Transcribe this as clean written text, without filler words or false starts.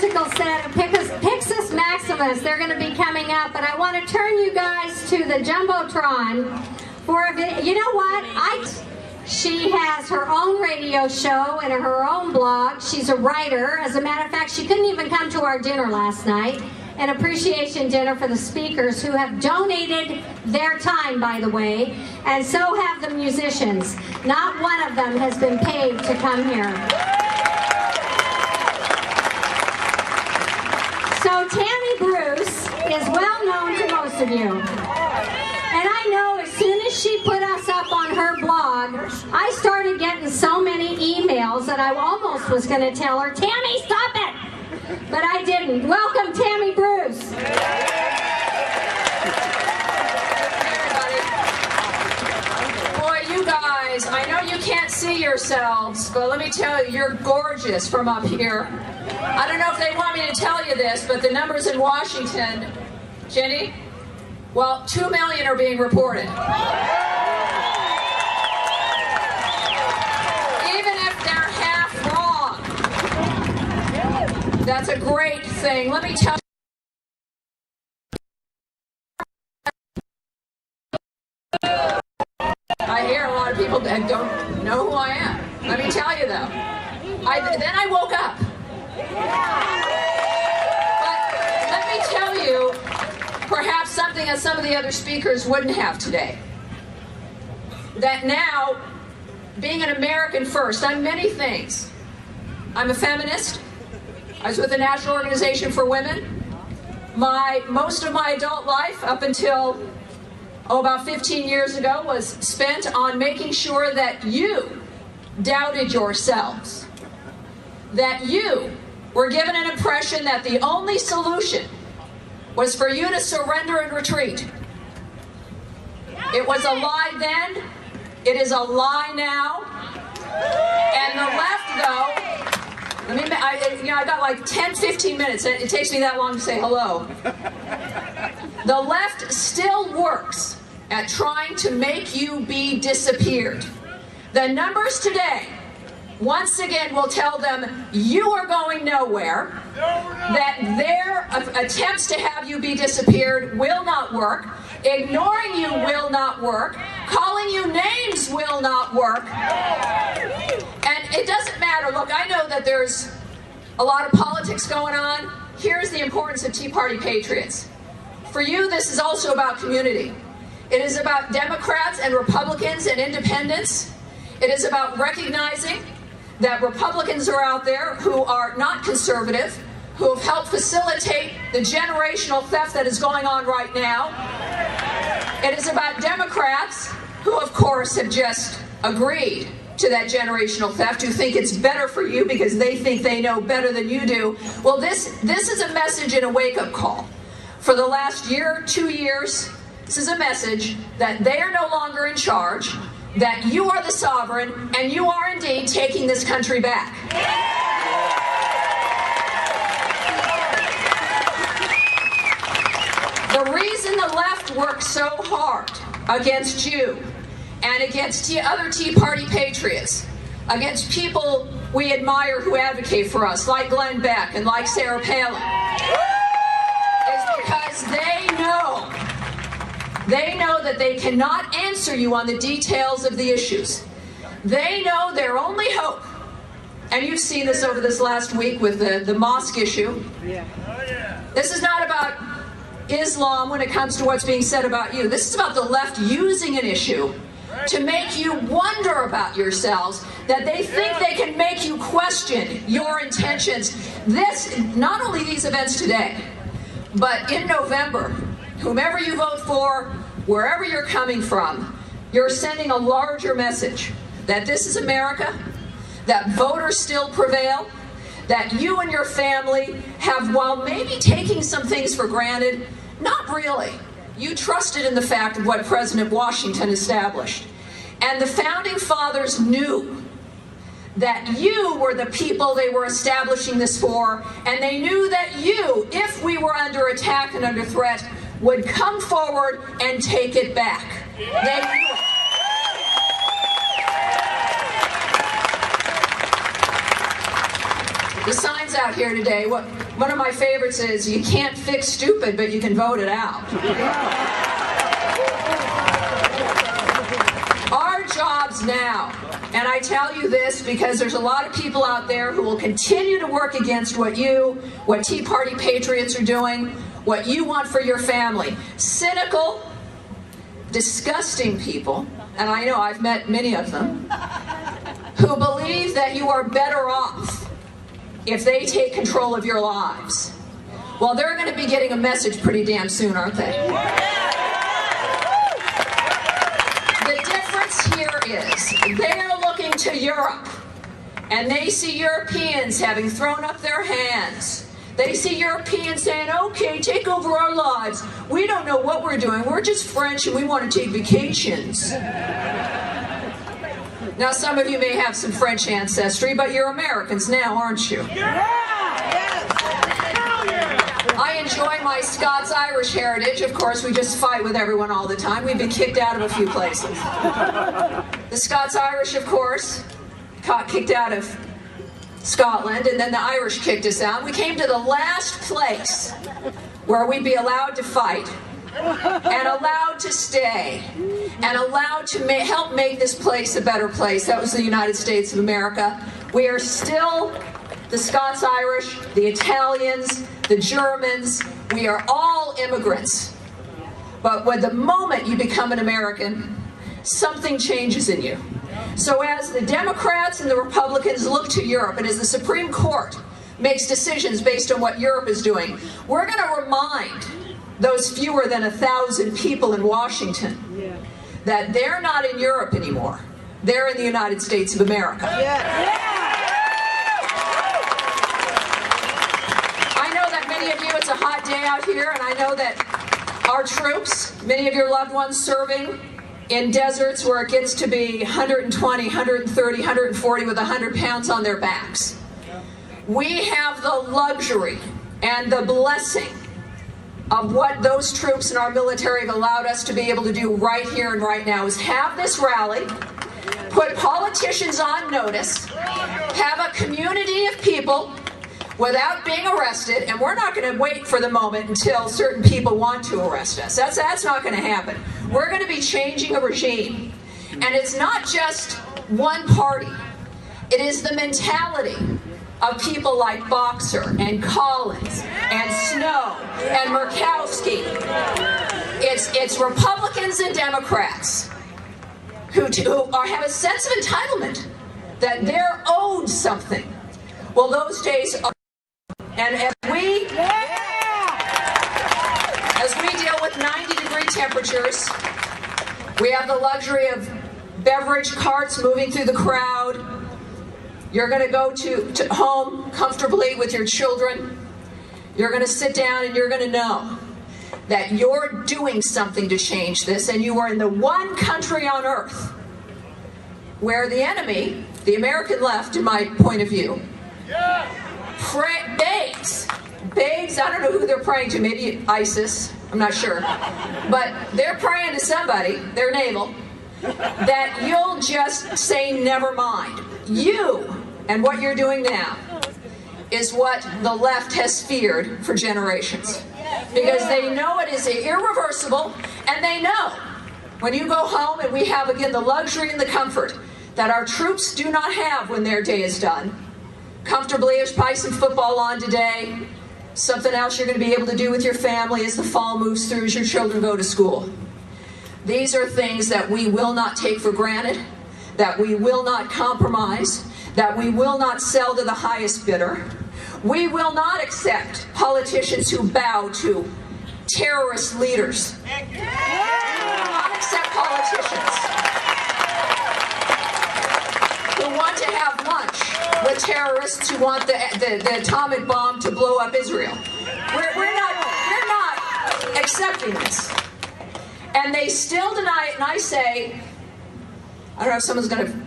musical set of Pixis Maximus. They're going to be coming up, but I want to turn you guys to the Jumbotron for a video. You know what? She has her own radio show and her own blog. She's a writer. As a matter of fact, she couldn't even come to our dinner last night, an appreciation dinner for the speakers who have donated their time, by the way, and so have the musicians. Not one of them has been paid to come here. So Tammy Bruce is well known to most of you. And I know as soon as she put us up on her blog, I started getting so many emails that I almost was going to tell her, Tammy, stop it! But I didn't. Welcome, Tammy Bruce. Boy, you guys, I know you can't see yourselves, but let me tell you, you're gorgeous from up here. I don't know if they want me to tell you this, but the numbers in Washington, Jenny, well, 2 million are being reported. Even if they're half wrong. That's a great thing. Let me tell you. I hear a lot of people that don't know who I am. Let me tell you though. Then I woke up. But let me tell you, perhaps something that some of the other speakers wouldn't have today. That now, being an American first, I'm many things. I'm a feminist. I was with the National Organization for Women. Most of my adult life, up until about 15 years ago, was spent on making sure that you doubted yourselves. That you were given an impression that the only solution was for you to surrender and retreat. It was a lie then, it is a lie now, and the left, though, I got like 10, 15 minutes, it takes me that long to say hello. The left still works at trying to make you be disappeared. The numbers today, once again, will tell them you are going nowhere, that their attempts to have you be disappeared will not work, ignoring you will not work, calling you names will not work, and it doesn't matter. Look, I know that there's a lot of politics going on. Here's the importance of Tea Party Patriots. For you, this is also about community. It is about Democrats and Republicans and independents. It is about recognizing that Republicans are out there who are not conservative, who have helped facilitate the generational theft that is going on right now. It is about Democrats who, of course, have just agreed to that generational theft, who think it's better for you because they think they know better than you do. Well, this is a message and a wake-up call. For the last year, 2 years, this is a message that they are no longer in charge, that you are the sovereign, and you are indeed taking this country back. The reason the left works so hard against you and against other Tea Party Patriots, against people we admire who advocate for us, like Glenn Beck and like Sarah Palin, is because they know that they cannot answer you on the details of the issues. They know their only hope, and you've seen this over this last week with the mosque issue. This is not about Islam when it comes to what's being said about you. This is about the left using an issue to make you wonder about yourselves, that they think they can make you question your intentions. Not only these events today, but in November, whomever you vote for, wherever you're coming from, you're sending a larger message that this is America, that voters still prevail, that you and your family have, while maybe taking some things for granted, not really. You trusted in the fact of what President Washington established. And the founding fathers knew that you were the people they were establishing this for, and they knew that you, if we were under attack and under threat, would come forward and take it back. They knew it. The sign signs out here today. One of my favorites is, you can't fix stupid, but you can vote it out. Our jobs now, and I tell you this because there's a lot of people out there who will continue to work against what Tea Party Patriots are doing, what you want for your family. Cynical, disgusting people, and I know I've met many of them, who believe that you are better off if they take control of your lives. Well, they're going to be getting a message pretty damn soon, aren't they? The difference here is they're looking to Europe, and they see Europeans having thrown up their hands. They see Europeans saying, okay, take over our lives. We don't know what we're doing. We're just French and we want to take vacations. Now, some of you may have some French ancestry, but you're Americans now, aren't you? I enjoy my Scots-Irish heritage. Of course, we just fight with everyone all the time. We've been kicked out of a few places. The Scots-Irish, of course, got kicked out of Scotland, and then the Irish kicked us out. We came to the last place where we'd be allowed to fight and allowed to stay and allowed to help make this place a better place. That was the United States of America. We are still the Scots-Irish, the Italians, the Germans. We are all immigrants. But when the moment you become an American, something changes in you. So as the Democrats and the Republicans look to Europe, and as the Supreme Court makes decisions based on what Europe is doing, we're going to remind those fewer than 1,000 people in Washington that they're not in Europe anymore. They're in the United States of America. I know that many of you, it's a hot day out here, and I know that our troops, many of your loved ones serving in deserts where it gets to be 120, 130, 140 with 100 pounds on their backs. We have the luxury and the blessing of what those troops in our military have allowed us to be able to do right here and right now, is have this rally, put politicians on notice, have a community of people without being arrested, and we're not going to wait for the moment until certain people want to arrest us. That's not going to happen. We're going to be changing a regime. And it's not just one party. It is the mentality of people like Boxer and Collins and Snow and Murkowski. It's Republicans and Democrats who have a sense of entitlement that they're owed something. Well, those days are, and as we deal with 90-degree temperatures, we have the luxury of beverage carts moving through the crowd. You're going to go to home comfortably with your children. You're going to sit down and you're going to know that you're doing something to change this, and you are in the one country on earth where the enemy, the American left, in my point of view, begs, I don't know who they're praying to, maybe ISIS, I'm not sure, but they're praying to somebody, their navel, that you'll just say never mind. You and what you're doing now is what the left has feared for generations, because they know it is irreversible, and they know when you go home, and we have again the luxury and the comfort that our troops do not have when their day is done. Comfortably, there's probably some football on today, something else you're going to be able to do with your family as the fall moves through, as your children go to school. These are things that we will not take for granted, that we will not compromise, that we will not sell to the highest bidder. We will not accept politicians who bow to terrorist leaders. We will not accept politicians who want to have lunch with terrorists who want the atomic bomb to blow up Israel. We're not accepting this. And they still deny it, and I say, I don't know if someone's going to